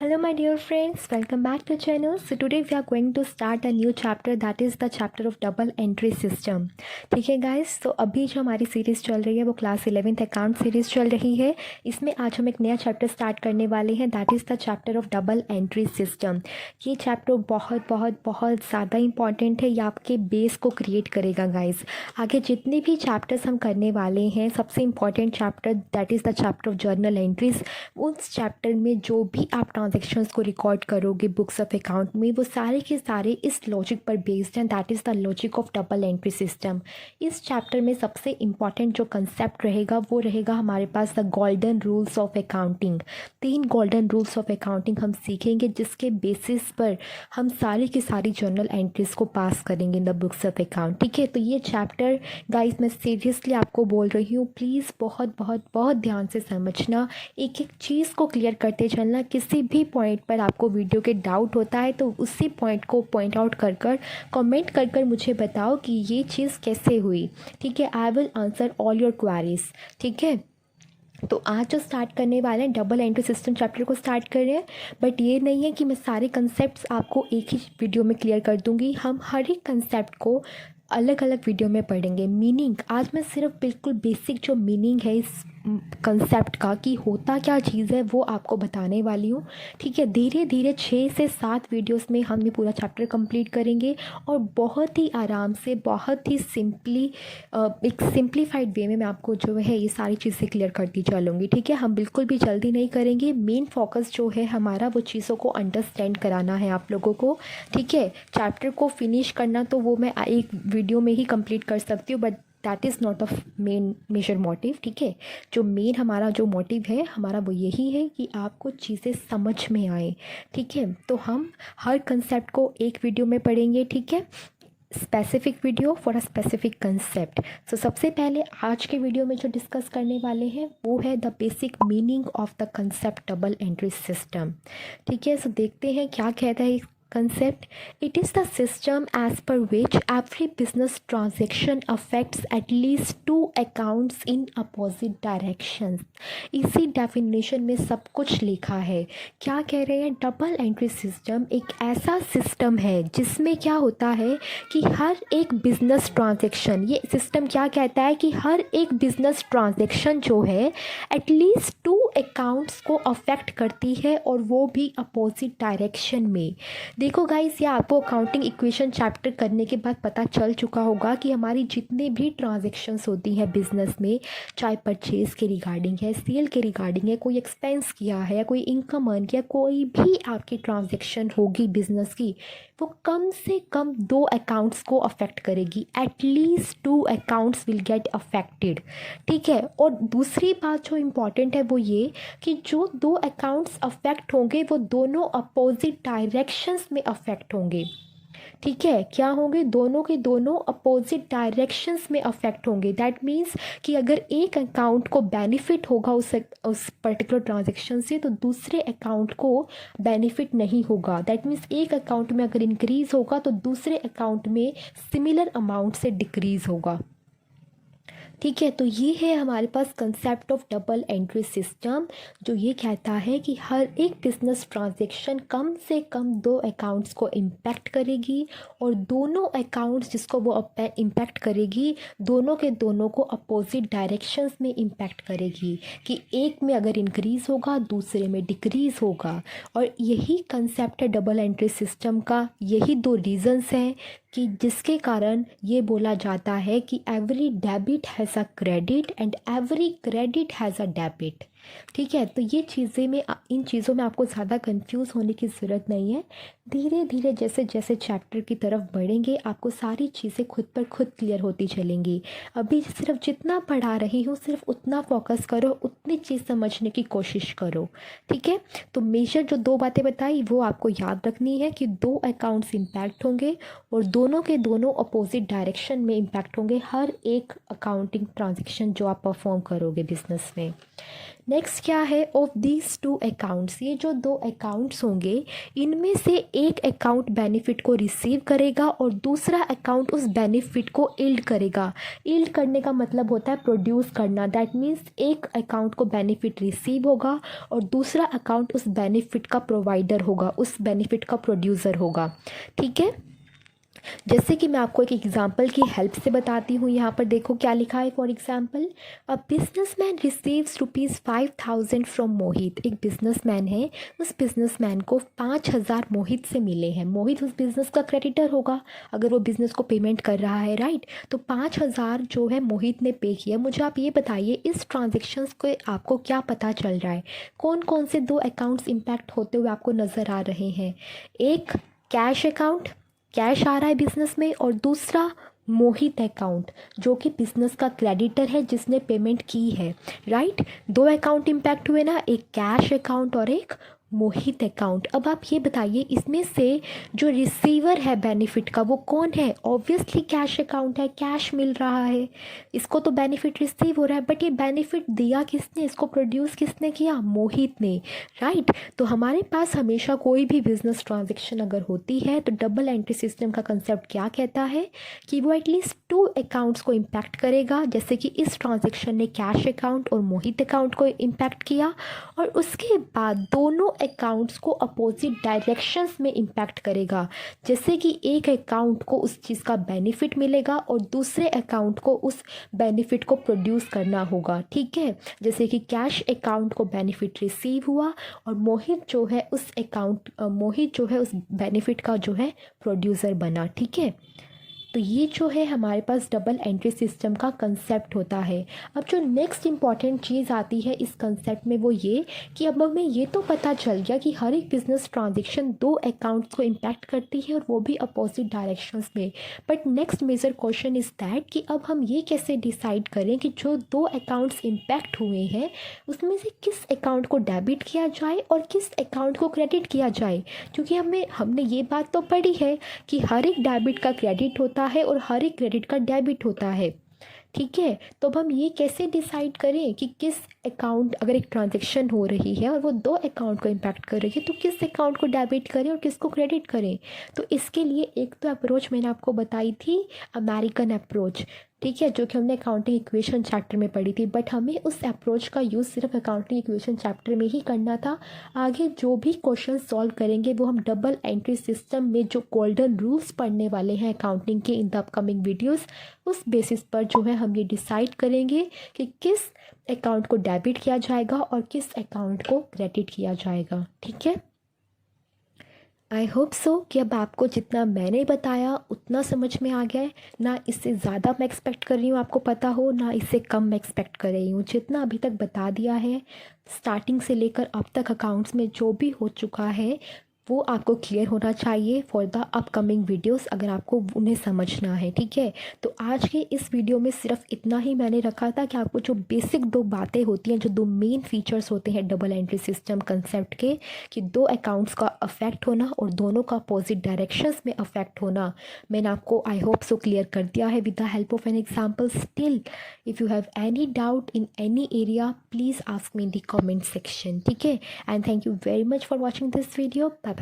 Hello my dear friends, welcome back to channel. So today we are going to start a new chapter, that is the chapter of double entry system. ठीक है guys, तो अभी जो हमारी series चल रही है वो क्लास 11th अकाउंट सीरीज़ चल रही है. इसमें आज हम एक नया चैप्टर स्टार्ट करने वाले हैं, that is the chapter of double entry system. ये चैप्टर बहुत बहुत बहुत ज़्यादा इंपॉर्टेंट है. ये आपके बेस को क्रिएट करेगा गाइस. आगे जितने भी चैप्टर्स हम करने वाले हैं, सबसे important chapter that is the chapter of journal entries. उस चैप्टर में जो भी आप ट्रांजेक्शन्स को रिकॉर्ड करोगे बुक्स ऑफ अकाउंट में, वो सारे के सारे इस लॉजिक पर बेस्ड हैं, that is the logic of double entry system. इस चैप्टर में सबसे इम्पॉर्टेंट जो कंसेप्ट रहेगा वो रहेगा हमारे पास the golden rules of accounting. 3 golden rules of accounting हम सीखेंगे, जिसके बेसिस पर हम सारी की सारी जर्नल एंट्रीज को पास करेंगे in the books of account. ठीक है, तो ये चैप्टर गाइस मैं सीरियसली आपको बोल रही हूँ, प्लीज़ बहुत बहुत बहुत ध्यान से समझना, एक एक चीज़ को क्लियर करते चलना. किसी भी पॉइंट पर आपको वीडियो के डाउट होता है तो उसी पॉइंट को पॉइंट आउट कर कर कमेंट कर कर मुझे बताओ कि ये चीज़ कैसे हुई. ठीक है, I will answer all your queries. ठीक है, तो आज जो स्टार्ट करने वाले हैं डबल एंट्री सिस्टम चैप्टर को स्टार्ट कर रहे हैं. बट ये नहीं है कि मैं सारे कंसेप्ट्स आपको एक ही वीडियो में क्लियर कर दूंगी. हम हर एक कंसेप्ट को अलग अलग वीडियो में पढ़ेंगे. मीनिंग आज मैं सिर्फ बिल्कुल बेसिक जो मीनिंग है इस कंसेप्ट का कि होता क्या चीज़ है वो आपको बताने वाली हूँ. ठीक है, धीरे धीरे 6 से 7 वीडियोस में हम ये पूरा चैप्टर कंप्लीट करेंगे और बहुत ही आराम से, बहुत ही सिंपली, एक सिंप्लीफाइड वे में मैं आपको जो है ये सारी चीज़ें क्लियर करती चलूँगी. ठीक है, हम बिल्कुल भी जल्दी नहीं करेंगे. मेन फोकस जो है हमारा वो चीज़ों को अंडरस्टैंड कराना है आप लोगों को. ठीक है, चैप्टर को फिनिश करना तो वो मैं एक वीडियो में ही कंप्लीट कर सकती हूँ, but that is not a main major motive. ठीक है, जो मेन हमारा जो मोटिव है हमारा वो यही है कि आपको चीज़ें समझ में आए. ठीक है, तो हम हर कंसेप्ट को एक वीडियो में पढ़ेंगे. ठीक है, specific video for a specific concept. So सबसे पहले आज के वीडियो में जो डिस्कस करने वाले हैं वो है the basic meaning of the concept double entry system. ठीक है, सो देखते हैं क्या कहता है concept. It is the system as per which every business transaction affects at least 2 accounts in opposite directions. इसी डेफिनेशन में सब कुछ लिखा है. क्या कह रहे हैं, डबल एंट्री सिस्टम एक ऐसा सिस्टम है जिसमें क्या होता है कि हर एक बिजनेस ट्रांजेक्शन, ये सिस्टम क्या कहता है कि हर एक बिजनेस ट्रांजेक्शन जो है एटलीस्ट 2 अकाउंट्स को अफेक्ट करती है और वो भी अपोजिट डायरेक्शन में. देखो गाइस, ये आपको अकाउंटिंग इक्वेशन चैप्टर करने के बाद पता चल चुका होगा कि हमारी जितने भी ट्रांजैक्शंस होती हैं बिज़नेस में, चाहे परचेज़ के रिगार्डिंग है, सेल के रिगार्डिंग है, कोई एक्सपेंस किया है या कोई इनकम अर्न किया, कोई भी आपकी ट्रांजैक्शन होगी बिज़नेस की, वो कम से कम 2 अकाउंट्स को अफेक्ट करेगी. At least 2 accounts will get affected. ठीक है, और दूसरी बात जो इम्पॉर्टेंट है वो ये कि जो 2 अकाउंट्स अफेक्ट होंगे वो दोनों अपोजिट डायरेक्शंस में अफेक्ट होंगे. ठीक है, क्या होंगे, दोनों के दोनों अपोजिट डायरेक्शंस में अफेक्ट होंगे. दैट मीन्स कि अगर एक अकाउंट को बेनिफिट होगा उस पर्टिकुलर ट्रांजेक्शन से तो दूसरे अकाउंट को बेनिफिट नहीं होगा. दैट मीन्स एक अकाउंट में अगर इंक्रीज़ होगा तो दूसरे अकाउंट में सिमिलर अमाउंट से डिक्रीज़ होगा. ठीक है, तो ये है हमारे पास concept of double entry system, जो ये कहता है कि हर एक बिजनेस ट्रांजैक्शन कम से कम 2 अकाउंट्स को इम्पैक्ट करेगी और दोनों अकाउंट्स जिसको वो इम्पैक्ट करेगी दोनों के दोनों को अपोजिट डायरेक्शंस में इम्पैक्ट करेगी, कि एक में अगर इंक्रीज़ होगा दूसरे में डिक्रीज़ होगा. और यही कंसेप्ट है डबल एंट्री सिस्टम का. यही 2 रीज़न्स हैं कि जिसके कारण ये बोला जाता है कि every debit has a credit and every credit has a debit. ठीक है, तो ये चीज़ें में इन चीज़ों में आपको ज़्यादा कंफ्यूज होने की ज़रूरत नहीं है. धीरे धीरे जैसे जैसे चैप्टर की तरफ बढ़ेंगे आपको सारी चीज़ें खुद पर खुद क्लियर होती चलेंगी. अभी सिर्फ जितना पढ़ा रही हूँ सिर्फ उतना फोकस करो, उतनी चीज़ समझने की कोशिश करो. ठीक है, तो मेजर जो 2 बातें बताई वो आपको याद रखनी है कि 2 अकाउंट्स इम्पैक्ट होंगे और दोनों के दोनों अपोजिट डायरेक्शन में इम्पैक्ट होंगे हर एक अकाउंटिंग ट्रांजेक्शन जो आप परफॉर्म करोगे बिजनेस में. नेक्स्ट क्या है, ऑफ दीज टू अकाउंट्स, ये जो दो अकाउंट्स होंगे इनमें से एक अकाउंट बेनिफिट को रिसीव करेगा और दूसरा अकाउंट उस बेनिफिट को इल्ड करेगा। इल्ड करने का मतलब होता है प्रोड्यूस करना। दैट मीन्स एक अकाउंट को बेनिफिट रिसीव होगा और दूसरा अकाउंट उस बेनिफिट का प्रोवाइडर होगा, उस बेनिफिट का प्रोड्यूसर होगा। ठीक है, जैसे कि मैं आपको एक एग्जाम्पल की हेल्प से बताती हूँ। यहाँ पर देखो क्या लिखा है। For example, a businessman receives ₹5,000 from Mohit. एक बिजनेसमैन है, उस बिजनेसमैन को 5,000 मोहित से मिले हैं। मोहित उस बिज़नेस का क्रेडिटर होगा अगर वो बिज़नेस को पेमेंट कर रहा है, राइट। तो 5,000 जो है मोहित ने पे किया। मुझे आप ये बताइए इस ट्रांजेक्शन्स को आपको क्या पता चल रहा है, कौन कौन से दो अकाउंट्स इम्पैक्ट होते हुए आपको नज़र आ रहे हैं। एक कैश अकाउंट, कैश आ रहा है बिजनेस में, और दूसरा मोहित अकाउंट जो कि बिजनेस का क्रेडिटर है जिसने पेमेंट की है, राइट। दो अकाउंट इम्पैक्ट हुए ना, एक कैश अकाउंट और एक मोहित अकाउंट। अब आप ये बताइए इसमें से जो रिसीवर है बेनिफिट का वो कौन है। ऑब्वियसली कैश अकाउंट है, कैश मिल रहा है, इसको तो बेनिफिट रिसीव हो रहा है। बट ये बेनिफिट दिया किसने, इसको प्रोड्यूस किसने किया, मोहित ने, राइट। तो हमारे पास हमेशा कोई भी बिजनेस ट्रांजेक्शन अगर होती है तो डबल एंट्री सिस्टम का कंसेप्ट क्या कहता है कि वो एटलीस्ट टू अकाउंट्स को इम्पैक्ट करेगा। जैसे कि इस ट्रांजेक्शन ने कैश अकाउंट और मोहित अकाउंट को इम्पैक्ट किया, और उसके बाद दोनों अकाउंट्स को अपोजिट डायरेक्शंस में इम्पैक्ट करेगा। जैसे कि एक अकाउंट को उस चीज़ का बेनिफिट मिलेगा और दूसरे अकाउंट को उस बेनिफिट को प्रोड्यूस करना होगा। ठीक है, जैसे कि कैश अकाउंट को बेनिफिट रिसीव हुआ और मोहित जो है उस बेनिफिट का जो है प्रोड्यूसर बना। ठीक है, तो ये जो है हमारे पास डबल एंट्री सिस्टम का कंसेप्ट होता है। अब जो नेक्स्ट इम्पॉर्टेंट चीज़ आती है इस कंसेप्ट में वो ये कि अब हमें ये तो पता चल गया कि हर एक बिजनेस ट्रांजेक्शन दो अकाउंट्स को इम्पैक्ट करती है और वो भी अपोजिट डायरेक्शंस में। But next major question is that कि अब हम ये कैसे डिसाइड करें कि जो दो अकाउंट्स इम्पैक्ट हुए हैं उसमें से किस अकाउंट को डेबिट किया जाए और किस अकाउंट को क्रेडिट किया जाए। क्योंकि हमने ये बात तो पढ़ी है कि हर एक डेबिट का क्रेडिट होता है और हर एक क्रेडिट का डेबिट होता है। ठीक है, तो अब हम ये कैसे डिसाइड करें कि किस अकाउंट, अगर एक ट्रांजैक्शन हो रही है और वो दो अकाउंट को इम्पैक्ट कर रही है तो किस अकाउंट को डेबिट करें और किसको क्रेडिट करें। तो इसके लिए एक तो अप्रोच मैंने आपको बताई थी, अमेरिकन अप्रोच, ठीक है, जो कि हमने अकाउंटिंग इक्वेशन चैप्टर में पढ़ी थी। बट हमें उस अप्रोच का यूज़ सिर्फ अकाउंटिंग इक्वेशन चैप्टर में ही करना था। आगे जो भी क्वेश्चन सॉल्व करेंगे वो हम डबल एंट्री सिस्टम में जो गोल्डन रूल्स पढ़ने वाले हैं अकाउंटिंग के इन द अपकमिंग वीडियोस, उस बेसिस पर जो है हम ये डिसाइड करेंगे कि किस अकाउंट को डेबिट किया जाएगा और किस अकाउंट को क्रेडिट किया जाएगा। ठीक है, आई होप सो कि अब आपको जितना मैंने बताया उतना समझ में आ गया है। ना इससे ज़्यादा मैं एक्सपेक्ट कर रही हूँ आपको पता हो, ना इससे कम मैं एक्सपेक्ट कर रही हूँ। जितना अभी तक बता दिया है स्टार्टिंग से लेकर अब तक अकाउंट्स में जो भी हो चुका है वो आपको क्लियर होना चाहिए फॉर द अपकमिंग वीडियोस, अगर आपको उन्हें समझना है। ठीक है, तो आज के इस वीडियो में सिर्फ इतना ही मैंने रखा था कि आपको जो बेसिक दो बातें होती हैं, जो दो मेन फीचर्स होते हैं डबल एंट्री सिस्टम कंसेप्ट के, कि दो अकाउंट्स का अफेक्ट होना और दोनों का अपोजिट डायरेक्शंस में अफेक्ट होना, मैंने आपको आई होप सो क्लियर कर दिया है with the help of an example. Still if you have any doubt in any area please ask me in the comment section. ठीक है, and thank you very much for watching this video. Bye bye.